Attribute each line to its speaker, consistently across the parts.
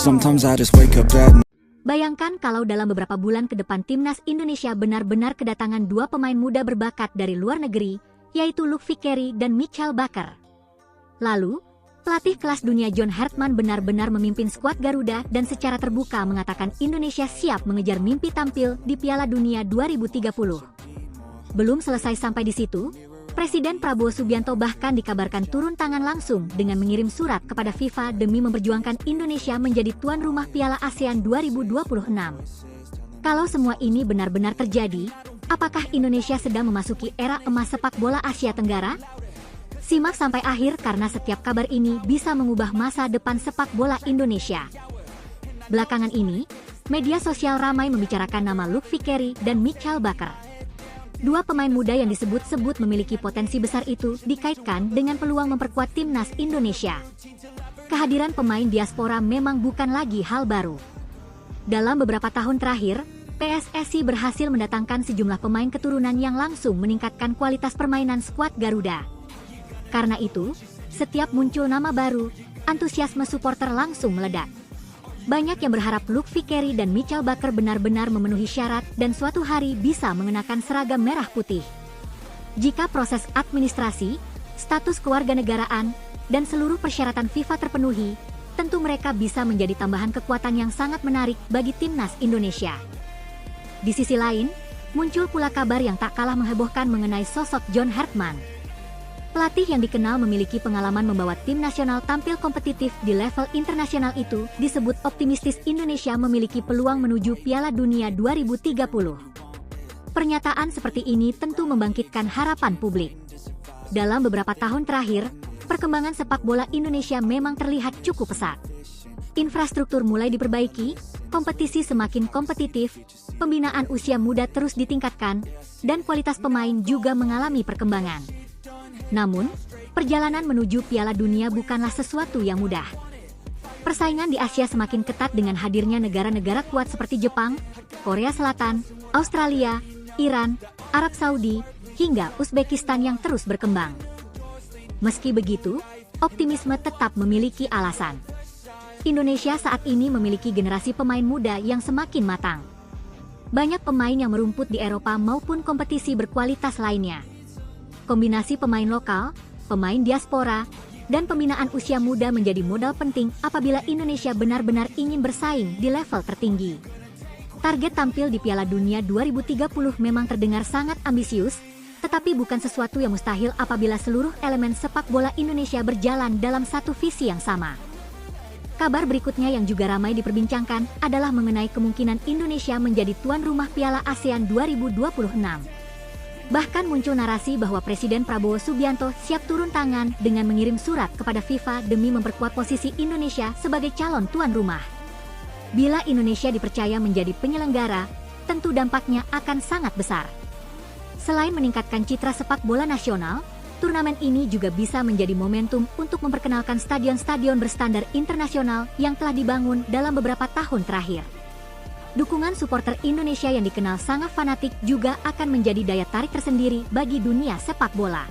Speaker 1: Sometimes I just wake up dead.
Speaker 2: Bayangkan kalau dalam beberapa bulan ke depan timnas Indonesia benar-benar kedatangan dua pemain muda berbakat dari luar negeri, yaitu Luke Vickery dan Mitchell Baker. Lalu, pelatih kelas dunia John Hartman benar-benar memimpin skuad Garuda dan secara terbuka mengatakan Indonesia siap mengejar mimpi tampil di Piala Dunia 2030. Belum selesai sampai di situ, Presiden Prabowo Subianto bahkan dikabarkan turun tangan langsung dengan mengirim surat kepada FIFA demi memperjuangkan Indonesia menjadi tuan rumah Piala ASEAN 2026. Kalau semua ini benar-benar terjadi, apakah Indonesia sedang memasuki era emas sepak bola Asia Tenggara? Simak sampai akhir karena setiap kabar ini bisa mengubah masa depan sepak bola Indonesia. Belakangan ini, media sosial ramai membicarakan nama Luke Vickery dan Mitchell Baker. Dua pemain muda yang disebut-sebut memiliki potensi besar itu dikaitkan dengan peluang memperkuat timnas Indonesia. Kehadiran pemain diaspora memang bukan lagi hal baru. Dalam beberapa tahun terakhir, PSSI berhasil mendatangkan sejumlah pemain keturunan yang langsung meningkatkan kualitas permainan skuad Garuda. Karena itu, setiap muncul nama baru, antusiasme supporter langsung meledak. Banyak yang berharap Luke Vickery dan Mitchell Baker benar-benar memenuhi syarat dan suatu hari bisa mengenakan seragam merah putih. Jika proses administrasi, status kewarganegaraan, dan seluruh persyaratan FIFA terpenuhi, tentu mereka bisa menjadi tambahan kekuatan yang sangat menarik bagi timnas Indonesia. Di sisi lain, muncul pula kabar yang tak kalah menghebohkan mengenai sosok John Hartman. Pelatih yang dikenal memiliki pengalaman membawa tim nasional tampil kompetitif di level internasional itu disebut optimistis Indonesia memiliki peluang menuju Piala Dunia 2030. Pernyataan seperti ini tentu membangkitkan harapan publik. Dalam beberapa tahun terakhir, perkembangan sepak bola Indonesia memang terlihat cukup pesat. Infrastruktur mulai diperbaiki, kompetisi semakin kompetitif, pembinaan usia muda terus ditingkatkan, dan kualitas pemain juga mengalami perkembangan. Namun, perjalanan menuju Piala Dunia bukanlah sesuatu yang mudah. Persaingan di Asia semakin ketat dengan hadirnya negara-negara kuat seperti Jepang, Korea Selatan, Australia, Iran, Arab Saudi, hingga Uzbekistan yang terus berkembang. Meski begitu, optimisme tetap memiliki alasan. Indonesia saat ini memiliki generasi pemain muda yang semakin matang. Banyak pemain yang merumput di Eropa maupun kompetisi berkualitas lainnya. Kombinasi pemain lokal, pemain diaspora, dan pembinaan usia muda menjadi modal penting apabila Indonesia benar-benar ingin bersaing di level tertinggi. Target tampil di Piala Dunia 2030 memang terdengar sangat ambisius, tetapi bukan sesuatu yang mustahil apabila seluruh elemen sepak bola Indonesia berjalan dalam satu visi yang sama. Kabar berikutnya yang juga ramai diperbincangkan adalah mengenai kemungkinan Indonesia menjadi tuan rumah Piala ASEAN 2026. Bahkan muncul narasi bahwa Presiden Prabowo Subianto siap turun tangan dengan mengirim surat kepada FIFA demi memperkuat posisi Indonesia sebagai calon tuan rumah. Bila Indonesia dipercaya menjadi penyelenggara, tentu dampaknya akan sangat besar. Selain meningkatkan citra sepak bola nasional, turnamen ini juga bisa menjadi momentum untuk memperkenalkan stadion-stadion berstandar internasional yang telah dibangun dalam beberapa tahun terakhir. Dukungan supporter Indonesia yang dikenal sangat fanatik juga akan menjadi daya tarik tersendiri bagi dunia sepak bola.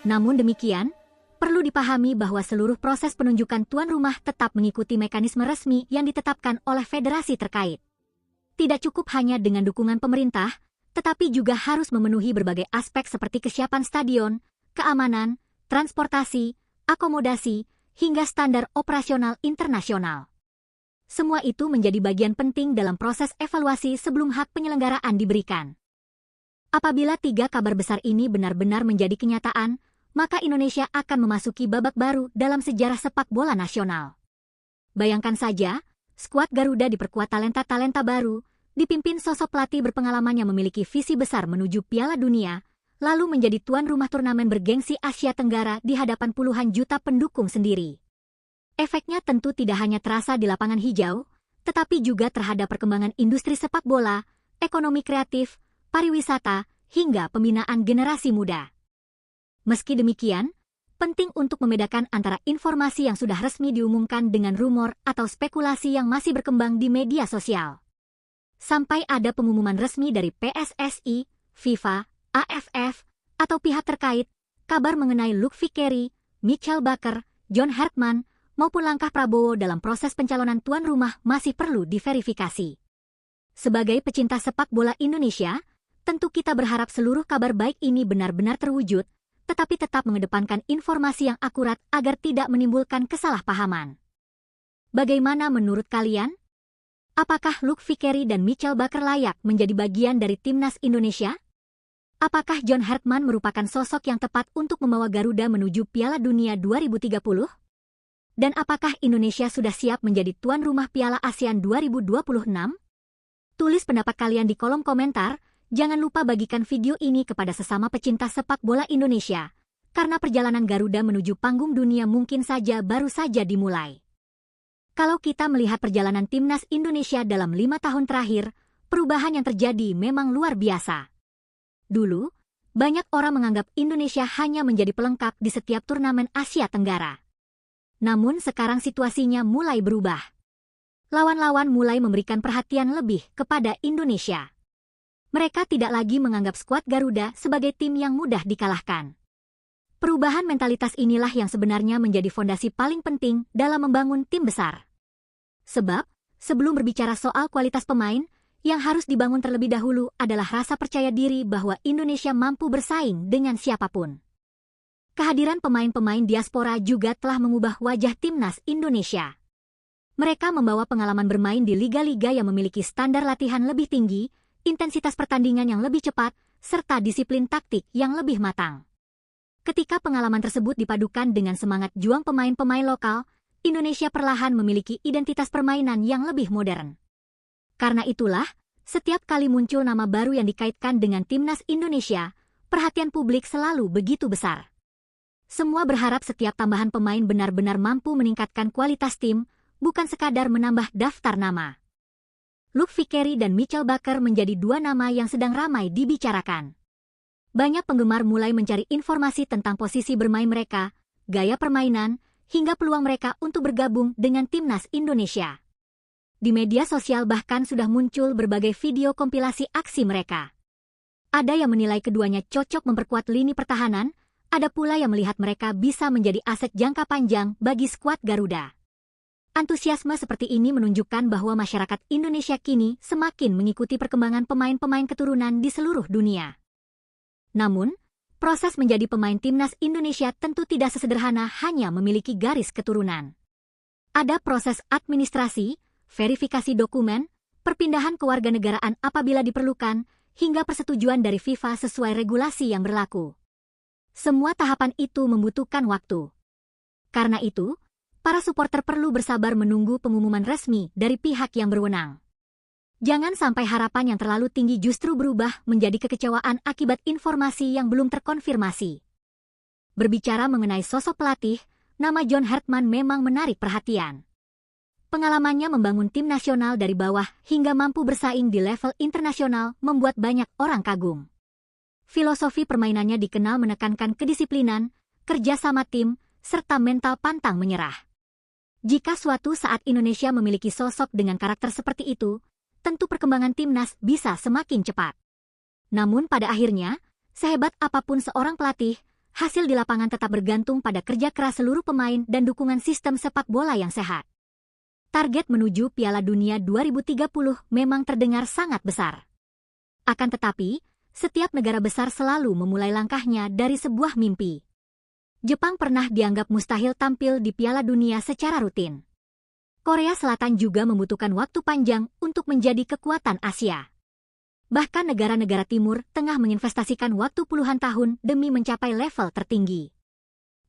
Speaker 2: Namun demikian, perlu dipahami bahwa seluruh proses penunjukan tuan rumah tetap mengikuti mekanisme resmi yang ditetapkan oleh federasi terkait. Tidak cukup hanya dengan dukungan pemerintah, tetapi juga harus memenuhi berbagai aspek seperti kesiapan stadion, keamanan, transportasi, akomodasi, hingga standar operasional internasional. Semua itu menjadi bagian penting dalam proses evaluasi sebelum hak penyelenggaraan diberikan. Apabila tiga kabar besar ini benar-benar menjadi kenyataan, maka Indonesia akan memasuki babak baru dalam sejarah sepak bola nasional. Bayangkan saja, skuad Garuda diperkuat talenta-talenta baru, dipimpin sosok pelatih berpengalaman yang memiliki visi besar menuju Piala Dunia, lalu menjadi tuan rumah turnamen bergengsi Asia Tenggara di hadapan puluhan juta pendukung sendiri. Efeknya tentu tidak hanya terasa di lapangan hijau, tetapi juga terhadap perkembangan industri sepak bola, ekonomi kreatif, pariwisata, hingga pembinaan generasi muda. Meski demikian, penting untuk membedakan antara informasi yang sudah resmi diumumkan dengan rumor atau spekulasi yang masih berkembang di media sosial. Sampai ada pengumuman resmi dari PSSI, FIFA, AFF, atau pihak terkait, kabar mengenai Luke Vickery, Mitchell Baker, John Hartman, maupun langkah Prabowo dalam proses pencalonan tuan rumah masih perlu diverifikasi. Sebagai pecinta sepak bola Indonesia, tentu kita berharap seluruh kabar baik ini benar-benar terwujud, tetapi tetap mengedepankan informasi yang akurat agar tidak menimbulkan kesalahpahaman. Bagaimana menurut kalian? Apakah Luke Vickery dan Michael Baker layak menjadi bagian dari timnas Indonesia? Apakah John Hartman merupakan sosok yang tepat untuk membawa Garuda menuju Piala Dunia 2030? Dan apakah Indonesia sudah siap menjadi tuan rumah Piala ASEAN 2026? Tulis pendapat kalian di kolom komentar. Jangan lupa bagikan video ini kepada sesama pecinta sepak bola Indonesia, karena perjalanan Garuda menuju panggung dunia mungkin saja baru saja dimulai. Kalau kita melihat perjalanan timnas Indonesia dalam 5 tahun terakhir, perubahan yang terjadi memang luar biasa. Dulu, banyak orang menganggap Indonesia hanya menjadi pelengkap di setiap turnamen Asia Tenggara. Namun sekarang situasinya mulai berubah. Lawan-lawan mulai memberikan perhatian lebih kepada Indonesia. Mereka tidak lagi menganggap skuad Garuda sebagai tim yang mudah dikalahkan. Perubahan mentalitas inilah yang sebenarnya menjadi fondasi paling penting dalam membangun tim besar. Sebab, sebelum berbicara soal kualitas pemain, yang harus dibangun terlebih dahulu adalah rasa percaya diri bahwa Indonesia mampu bersaing dengan siapapun. Kehadiran pemain-pemain diaspora juga telah mengubah wajah timnas Indonesia. Mereka membawa pengalaman bermain di liga-liga yang memiliki standar latihan lebih tinggi, intensitas pertandingan yang lebih cepat, serta disiplin taktik yang lebih matang. Ketika pengalaman tersebut dipadukan dengan semangat juang pemain-pemain lokal, Indonesia perlahan memiliki identitas permainan yang lebih modern. Karena itulah, setiap kali muncul nama baru yang dikaitkan dengan timnas Indonesia, perhatian publik selalu begitu besar. Semua berharap setiap tambahan pemain benar-benar mampu meningkatkan kualitas tim, bukan sekadar menambah daftar nama. Luke Vickery dan Michael Baker menjadi dua nama yang sedang ramai dibicarakan. Banyak penggemar mulai mencari informasi tentang posisi bermain mereka, gaya permainan, hingga peluang mereka untuk bergabung dengan timnas Indonesia. Di media sosial bahkan sudah muncul berbagai video kompilasi aksi mereka. Ada yang menilai keduanya cocok memperkuat lini pertahanan, ada pula yang melihat mereka bisa menjadi aset jangka panjang bagi skuad Garuda. Antusiasme seperti ini menunjukkan bahwa masyarakat Indonesia kini semakin mengikuti perkembangan pemain-pemain keturunan di seluruh dunia. Namun, proses menjadi pemain timnas Indonesia tentu tidak sesederhana hanya memiliki garis keturunan. Ada proses administrasi, verifikasi dokumen, perpindahan kewarganegaraan apabila diperlukan, hingga persetujuan dari FIFA sesuai regulasi yang berlaku. Semua tahapan itu membutuhkan waktu. Karena itu, para supporter perlu bersabar menunggu pengumuman resmi dari pihak yang berwenang. Jangan sampai harapan yang terlalu tinggi justru berubah menjadi kekecewaan akibat informasi yang belum terkonfirmasi. Berbicara mengenai sosok pelatih, nama John Hartman memang menarik perhatian. Pengalamannya membangun tim nasional dari bawah hingga mampu bersaing di level internasional membuat banyak orang kagum. Filosofi permainannya dikenal menekankan kedisiplinan, kerja sama tim, serta mental pantang menyerah. Jika suatu saat Indonesia memiliki sosok dengan karakter seperti itu, tentu perkembangan timnas bisa semakin cepat. Namun pada akhirnya, sehebat apapun seorang pelatih, hasil di lapangan tetap bergantung pada kerja keras seluruh pemain dan dukungan sistem sepak bola yang sehat. Target menuju Piala Dunia 2030 memang terdengar sangat besar. Akan tetapi, setiap negara besar selalu memulai langkahnya dari sebuah mimpi. Jepang pernah dianggap mustahil tampil di Piala Dunia secara rutin. Korea Selatan juga membutuhkan waktu panjang untuk menjadi kekuatan Asia. Bahkan negara-negara Timur tengah menginvestasikan waktu puluhan tahun demi mencapai level tertinggi.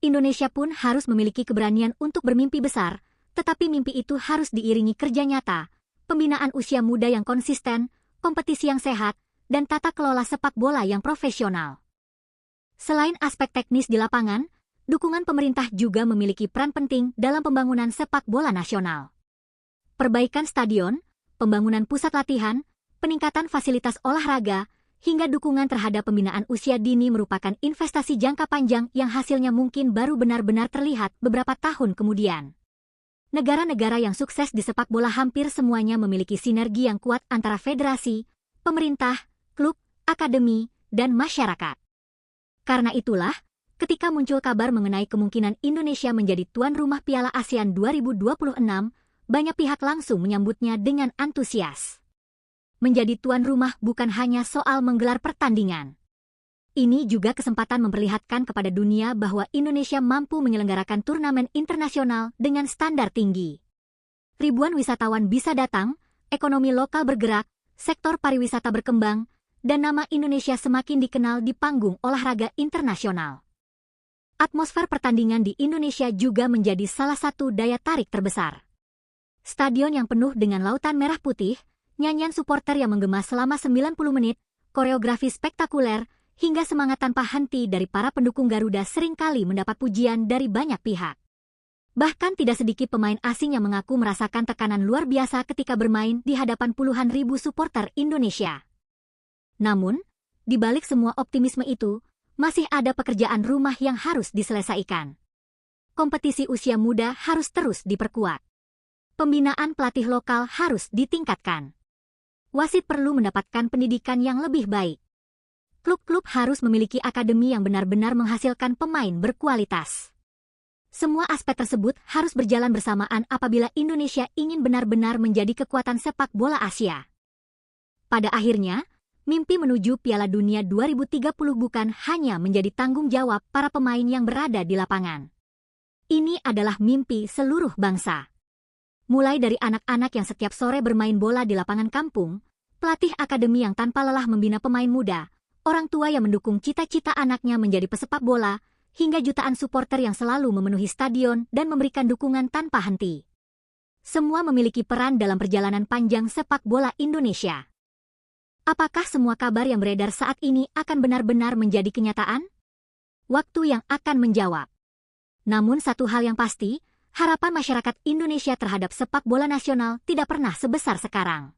Speaker 2: Indonesia pun harus memiliki keberanian untuk bermimpi besar, tetapi mimpi itu harus diiringi kerja nyata, pembinaan usia muda yang konsisten, kompetisi yang sehat, dan tata kelola sepak bola yang profesional. Selain aspek teknis di lapangan, dukungan pemerintah juga memiliki peran penting dalam pembangunan sepak bola nasional. Perbaikan stadion, pembangunan pusat latihan, peningkatan fasilitas olahraga, hingga dukungan terhadap pembinaan usia dini merupakan investasi jangka panjang yang hasilnya mungkin baru benar-benar terlihat beberapa tahun kemudian. Negara-negara yang sukses di sepak bola hampir semuanya memiliki sinergi yang kuat antara federasi, pemerintah, klub, akademi, dan masyarakat. Karena itulah, ketika muncul kabar mengenai kemungkinan Indonesia menjadi tuan rumah Piala ASEAN 2026, banyak pihak langsung menyambutnya dengan antusias. Menjadi tuan rumah bukan hanya soal menggelar pertandingan. Ini juga kesempatan memperlihatkan kepada dunia bahwa Indonesia mampu menyelenggarakan turnamen internasional dengan standar tinggi. Ribuan wisatawan bisa datang, ekonomi lokal bergerak, sektor pariwisata berkembang, dan nama Indonesia semakin dikenal di panggung olahraga internasional. Atmosfer pertandingan di Indonesia juga menjadi salah satu daya tarik terbesar. Stadion yang penuh dengan lautan merah putih, nyanyian suporter yang menggema selama 90 menit, koreografi spektakuler, hingga semangat tanpa henti dari para pendukung Garuda seringkali mendapat pujian dari banyak pihak. Bahkan tidak sedikit pemain asing yang mengaku merasakan tekanan luar biasa ketika bermain di hadapan puluhan ribu suporter Indonesia. Namun, di balik semua optimisme itu, masih ada pekerjaan rumah yang harus diselesaikan. Kompetisi usia muda harus terus diperkuat. Pembinaan pelatih lokal harus ditingkatkan. Wasit perlu mendapatkan pendidikan yang lebih baik. Klub-klub harus memiliki akademi yang benar-benar menghasilkan pemain berkualitas. Semua aspek tersebut harus berjalan bersamaan apabila Indonesia ingin benar-benar menjadi kekuatan sepak bola Asia. Pada akhirnya, mimpi menuju Piala Dunia 2030 bukan hanya menjadi tanggung jawab para pemain yang berada di lapangan. Ini adalah mimpi seluruh bangsa. Mulai dari anak-anak yang setiap sore bermain bola di lapangan kampung, pelatih akademi yang tanpa lelah membina pemain muda, orang tua yang mendukung cita-cita anaknya menjadi pesepak bola, hingga jutaan suporter yang selalu memenuhi stadion dan memberikan dukungan tanpa henti. Semua memiliki peran dalam perjalanan panjang sepak bola Indonesia. Apakah semua kabar yang beredar saat ini akan benar-benar menjadi kenyataan? Waktu yang akan menjawab. Namun satu hal yang pasti, harapan masyarakat Indonesia terhadap sepak bola nasional tidak pernah sebesar sekarang.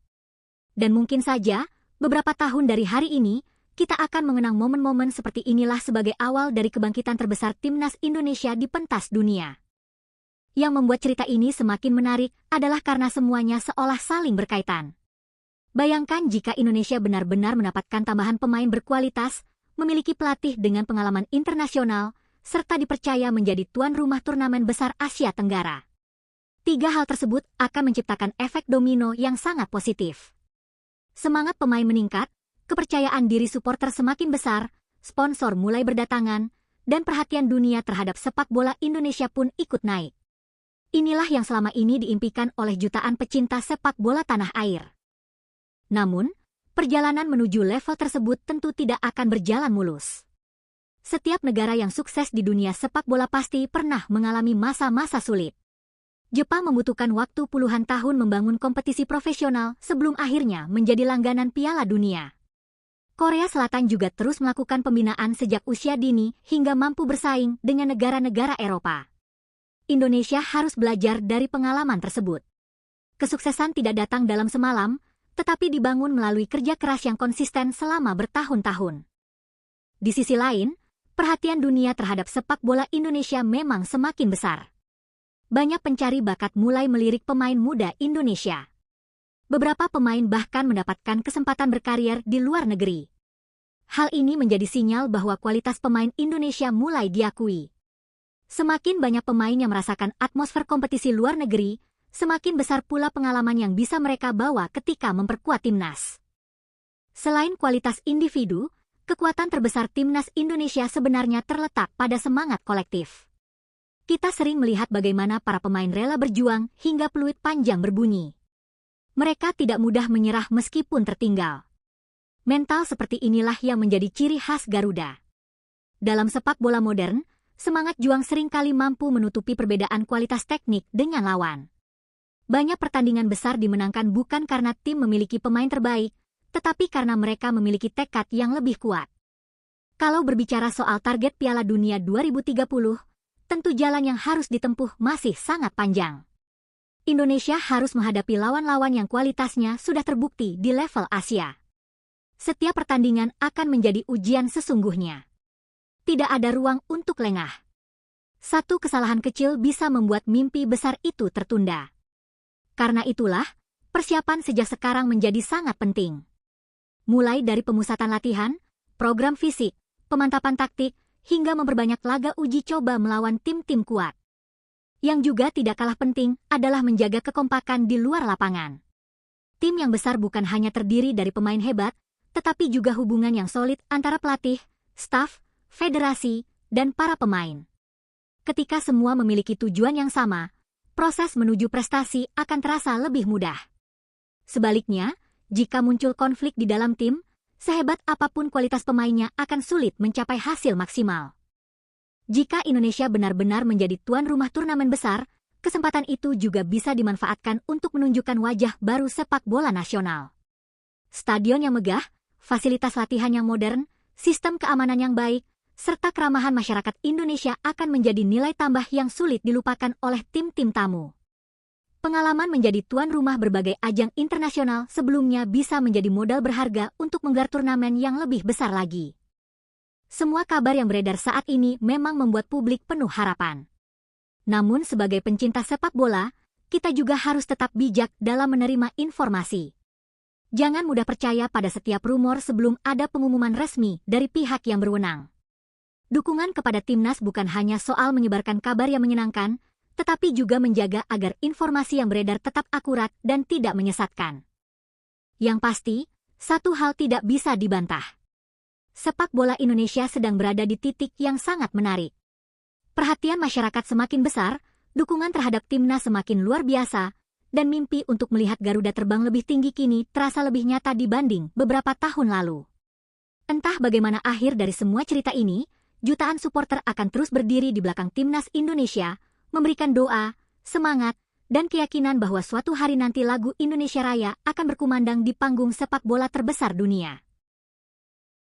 Speaker 2: Dan mungkin saja, beberapa tahun dari hari ini, kita akan mengenang momen-momen seperti inilah sebagai awal dari kebangkitan terbesar timnas Indonesia di pentas dunia. Yang membuat cerita ini semakin menarik adalah karena semuanya seolah saling berkaitan. Bayangkan jika Indonesia benar-benar mendapatkan tambahan pemain berkualitas, memiliki pelatih dengan pengalaman internasional, serta dipercaya menjadi tuan rumah turnamen besar Asia Tenggara. 3 hal tersebut akan menciptakan efek domino yang sangat positif. Semangat pemain meningkat, kepercayaan diri suporter semakin besar, sponsor mulai berdatangan, dan perhatian dunia terhadap sepak bola Indonesia pun ikut naik. Inilah yang selama ini diimpikan oleh jutaan pecinta sepak bola tanah air. Namun, perjalanan menuju level tersebut tentu tidak akan berjalan mulus. Setiap negara yang sukses di dunia sepak bola pasti pernah mengalami masa-masa sulit. Jepang membutuhkan waktu puluhan tahun membangun kompetisi profesional sebelum akhirnya menjadi langganan Piala Dunia. Korea Selatan juga terus melakukan pembinaan sejak usia dini hingga mampu bersaing dengan negara-negara Eropa. Indonesia harus belajar dari pengalaman tersebut. Kesuksesan tidak datang dalam semalam, tetapi dibangun melalui kerja keras yang konsisten selama bertahun-tahun. Di sisi lain, perhatian dunia terhadap sepak bola Indonesia memang semakin besar. Banyak pencari bakat mulai melirik pemain muda Indonesia. Beberapa pemain bahkan mendapatkan kesempatan berkarir di luar negeri. Hal ini menjadi sinyal bahwa kualitas pemain Indonesia mulai diakui. Semakin banyak pemain yang merasakan atmosfer kompetisi luar negeri, semakin besar pula pengalaman yang bisa mereka bawa ketika memperkuat timnas. Selain kualitas individu, kekuatan terbesar timnas Indonesia sebenarnya terletak pada semangat kolektif. Kita sering melihat bagaimana para pemain rela berjuang hingga peluit panjang berbunyi. Mereka tidak mudah menyerah meskipun tertinggal. Mental seperti inilah yang menjadi ciri khas Garuda. Dalam sepak bola modern, semangat juang seringkali mampu menutupi perbedaan kualitas teknik dengan lawan. Banyak pertandingan besar dimenangkan bukan karena tim memiliki pemain terbaik, tetapi karena mereka memiliki tekad yang lebih kuat. Kalau berbicara soal target Piala Dunia 2030, tentu jalan yang harus ditempuh masih sangat panjang. Indonesia harus menghadapi lawan-lawan yang kualitasnya sudah terbukti di level Asia. Setiap pertandingan akan menjadi ujian sesungguhnya. Tidak ada ruang untuk lengah. Satu kesalahan kecil bisa membuat mimpi besar itu tertunda. Karena itulah, persiapan sejak sekarang menjadi sangat penting. Mulai dari pemusatan latihan, program fisik, pemantapan taktik, hingga memperbanyak laga uji coba melawan tim-tim kuat. Yang juga tidak kalah penting adalah menjaga kekompakan di luar lapangan. Tim yang besar bukan hanya terdiri dari pemain hebat, tetapi juga hubungan yang solid antara pelatih, staf, federasi, dan para pemain. Ketika semua memiliki tujuan yang sama, proses menuju prestasi akan terasa lebih mudah. Sebaliknya, jika muncul konflik di dalam tim, sehebat apapun kualitas pemainnya akan sulit mencapai hasil maksimal. Jika Indonesia benar-benar menjadi tuan rumah turnamen besar, kesempatan itu juga bisa dimanfaatkan untuk menunjukkan wajah baru sepak bola nasional. Stadion yang megah, fasilitas latihan yang modern, sistem keamanan yang baik, serta keramahan masyarakat Indonesia akan menjadi nilai tambah yang sulit dilupakan oleh tim-tim tamu. Pengalaman menjadi tuan rumah berbagai ajang internasional sebelumnya bisa menjadi modal berharga untuk menggelar turnamen yang lebih besar lagi. Semua kabar yang beredar saat ini memang membuat publik penuh harapan. Namun sebagai pencinta sepak bola, kita juga harus tetap bijak dalam menerima informasi. Jangan mudah percaya pada setiap rumor sebelum ada pengumuman resmi dari pihak yang berwenang. Dukungan kepada timnas bukan hanya soal menyebarkan kabar yang menyenangkan, tetapi juga menjaga agar informasi yang beredar tetap akurat dan tidak menyesatkan. Yang pasti, satu hal tidak bisa dibantah. Sepak bola Indonesia sedang berada di titik yang sangat menarik. Perhatian masyarakat semakin besar, dukungan terhadap timnas semakin luar biasa, dan mimpi untuk melihat Garuda terbang lebih tinggi kini terasa lebih nyata dibanding beberapa tahun lalu. Entah bagaimana akhir dari semua cerita ini, jutaan supporter akan terus berdiri di belakang timnas Indonesia, memberikan doa, semangat, dan keyakinan bahwa suatu hari nanti lagu Indonesia Raya akan berkumandang di panggung sepak bola terbesar dunia.